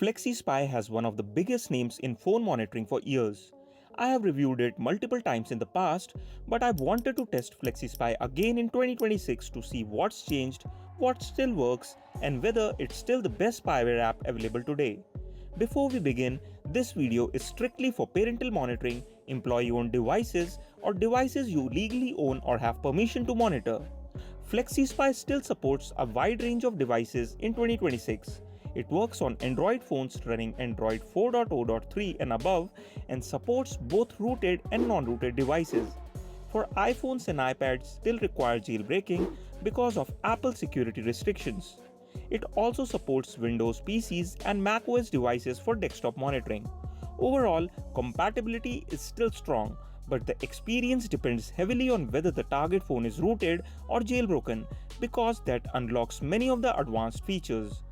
FlexiSPY has one of the biggest names in phone monitoring for years. I have reviewed it multiple times in the past, but I wanted to test FlexiSPY again in 2026 to see what's changed, what still works, and whether it's still the best spyware app available today. Before we begin, this video is strictly for parental monitoring, employee-owned devices, or devices you legally own or have permission to monitor. FlexiSPY still supports a wide range of devices in 2026. It works on Android phones running Android 4.0.3 and above and supports both rooted and non-rooted devices. For iPhones and iPads still require jailbreaking because of Apple security restrictions. It also supports Windows PCs and macOS devices for desktop monitoring. Overall, compatibility is still strong, but the experience depends heavily on whether the target phone is rooted or jailbroken because that unlocks many of the advanced features.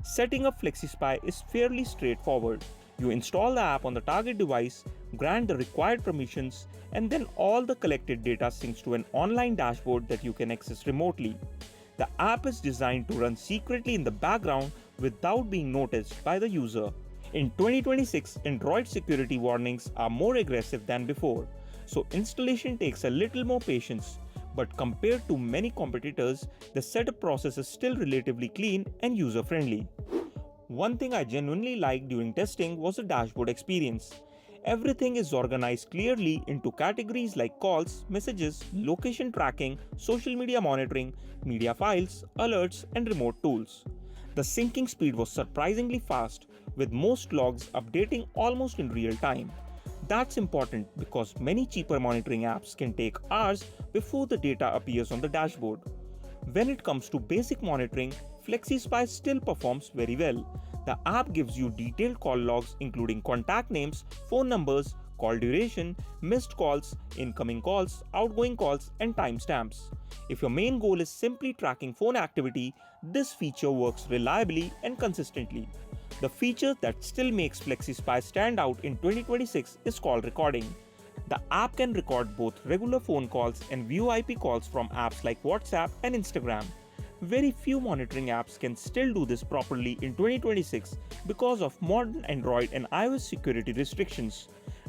Setting up FlexiSPY is fairly straightforward. You install the app on the target device, grant the required permissions, and then all the collected data syncs to an online dashboard that you can access remotely. The app is designed to run secretly in the background without being noticed by the user. In 2026, Android security warnings are more aggressive than before, so installation takes a little more patience. But compared to many competitors, the setup process is still relatively clean and user-friendly. One thing I genuinely liked during testing was the dashboard experience. Everything is organized clearly into categories like calls, messages, location tracking, social media monitoring, media files, alerts, and remote tools. The syncing speed was surprisingly fast, with most logs updating almost in real time. That's important because many cheaper monitoring apps can take hours before the data appears on the dashboard. When it comes to basic monitoring, FlexiSPY still performs very well. The app gives you detailed call logs including contact names, phone numbers, call duration, missed calls, incoming calls, outgoing calls, and timestamps. If your main goal is simply tracking phone activity, this feature works reliably and consistently. The feature that still makes FlexiSPY stand out in 2026 is call recording. The app can record both regular phone calls and VoIP calls from apps like WhatsApp and Instagram. Very few monitoring apps can still do this properly in 2026 because of modern Android and iOS security restrictions.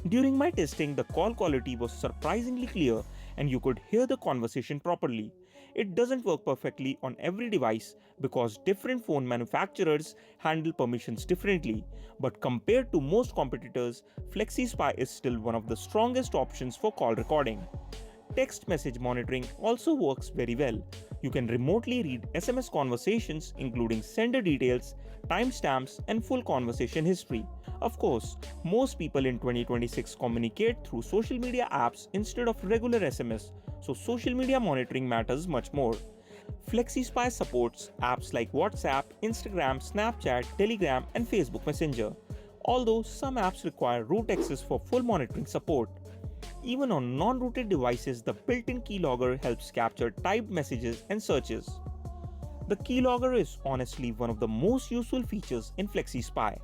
During my testing, the call quality was surprisingly clear and you could hear the conversation properly. It doesn't work perfectly on every device because different phone manufacturers handle permissions differently, but compared to most competitors, FlexiSPY is still one of the strongest options for call recording. Text message monitoring also works very well. You can remotely read SMS conversations including sender details, timestamps, and full conversation history. Of course, most people in 2026 communicate through social media apps instead of regular SMS, so social media monitoring matters much more. FlexiSPY supports apps like WhatsApp, Instagram, Snapchat, Telegram, and Facebook Messenger, although some apps require root access for full monitoring support. Even on non-rooted devices, the built-in keylogger helps capture typed messages and searches. The keylogger is honestly one of the most useful features in FlexiSPY.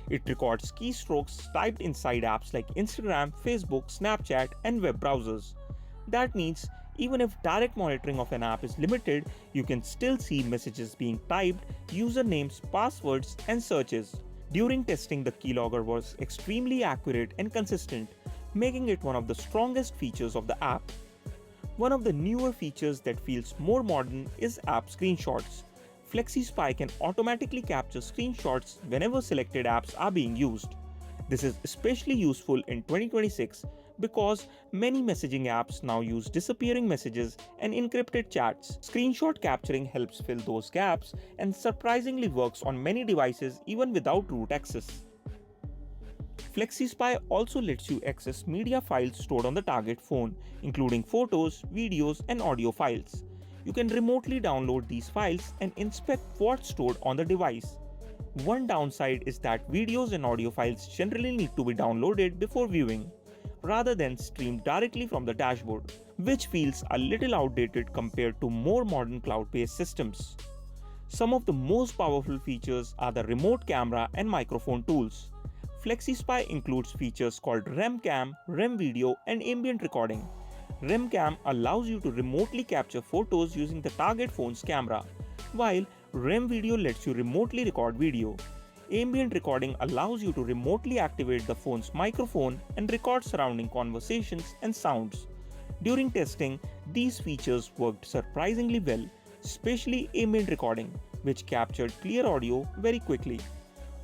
It records keystrokes typed inside apps like Instagram, Facebook, Snapchat, and web browsers. That means even if direct monitoring of an app is limited, you can still see messages being typed, usernames, passwords, and searches. During testing, the keylogger was extremely accurate and consistent, making it one of the strongest features of the app. One of the newer features that feels more modern is app screenshots. FlexiSPY can automatically capture screenshots whenever selected apps are being used. This is especially useful in 2026 because many messaging apps now use disappearing messages and encrypted chats. Screenshot capturing helps fill those gaps and surprisingly works on many devices even without root access. FlexiSPY also lets you access media files stored on the target phone, including photos, videos, and audio files. You can remotely download these files and inspect what's stored on the device. One downside is that videos and audio files generally need to be downloaded before viewing, rather than streamed directly from the dashboard, which feels a little outdated compared to more modern cloud-based systems. Some of the most powerful features are the remote camera and microphone tools. FlexiSPY includes features called REM Cam, REM Video, and Ambient Recording. REM Cam allows you to remotely capture photos using the target phone's camera, while REM Video lets you remotely record video. Ambient recording allows you to remotely activate the phone's microphone and record surrounding conversations and sounds. During testing, these features worked surprisingly well, especially ambient recording, which captured clear audio very quickly.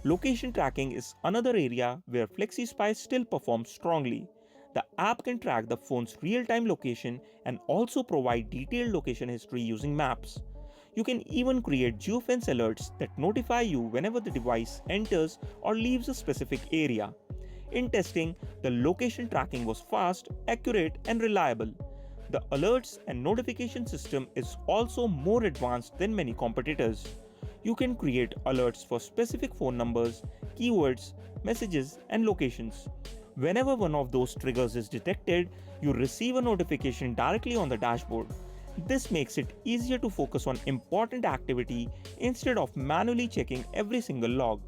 Location tracking is another area where FlexiSPY still performs strongly. The app can track the phone's real time location and also provide detailed location history using maps. You can even create geofence alerts that notify you whenever the device enters or leaves a specific area. In testing, the location tracking was fast, accurate, and reliable. The alerts and notification system is also more advanced than many competitors. You can create alerts for specific phone numbers, keywords, messages, and locations. Whenever one of those triggers is detected, you receive a notification directly on the dashboard. This makes it easier to focus on important activity instead of manually checking every single log.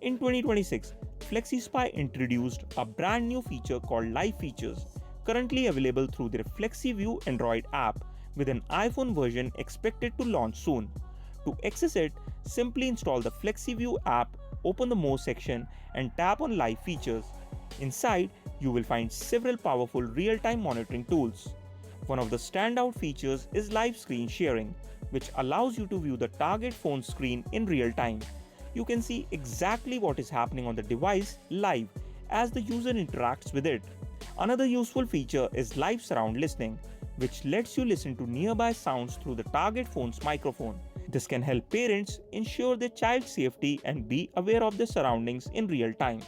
In 2026, FlexiSPY introduced a brand new feature called Live Features, currently available through their FlexiView Android app, with an iPhone version expected to launch soon. To access it, simply install the FlexiView app, open the More section, and tap on Live Features. Inside, you will find several powerful real-time monitoring tools. One of the standout features is live screen sharing, which allows you to view the target phone screen in real time. You can see exactly what is happening on the device live as the user interacts with it. Another useful feature is live surround listening, which lets you listen to nearby sounds through the target phone's microphone. This can help parents ensure their child's safety and be aware of their surroundings in real time.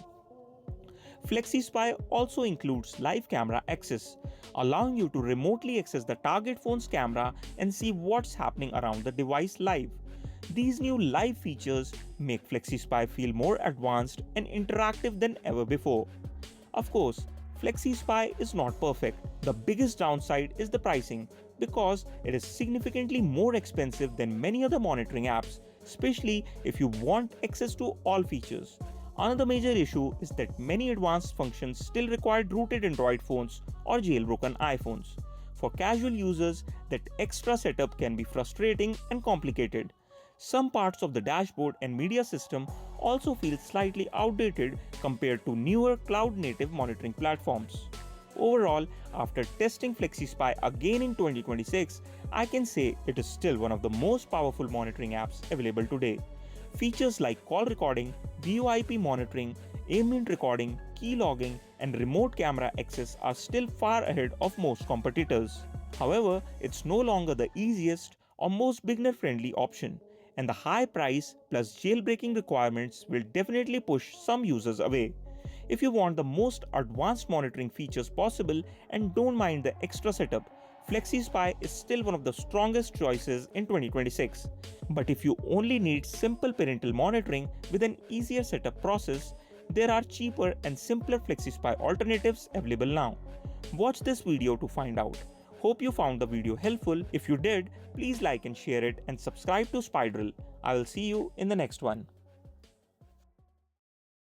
FlexiSPY also includes live camera access, allowing you to remotely access the target phone's camera and see what's happening around the device live. These new live features make FlexiSPY feel more advanced and interactive than ever before. Of course, FlexiSPY is not perfect. The biggest downside is the pricing, because it is significantly more expensive than many other monitoring apps, especially if you want access to all features. Another major issue is that many advanced functions still require rooted Android phones or jailbroken iPhones. For casual users, that extra setup can be frustrating and complicated. Some parts of the dashboard and media system also feel slightly outdated compared to newer cloud-native monitoring platforms. Overall, after testing FlexiSPY again in 2026, I can say it is still one of the most powerful monitoring apps available today. Features like call recording, VoIP monitoring, ambient recording, key logging, and remote camera access are still far ahead of most competitors. However, it's no longer the easiest or most beginner-friendly option, and the high price plus jailbreaking requirements will definitely push some users away. If you want the most advanced monitoring features possible and don't mind the extra setup, FlexiSPY is still one of the strongest choices in 2026. But if you only need simple parental monitoring with an easier setup process, there are cheaper and simpler FlexiSPY alternatives available now. Watch this video to find out. Hope you found the video helpful. If you did, please like and share it and subscribe to Spydrill. I will see you in the next one.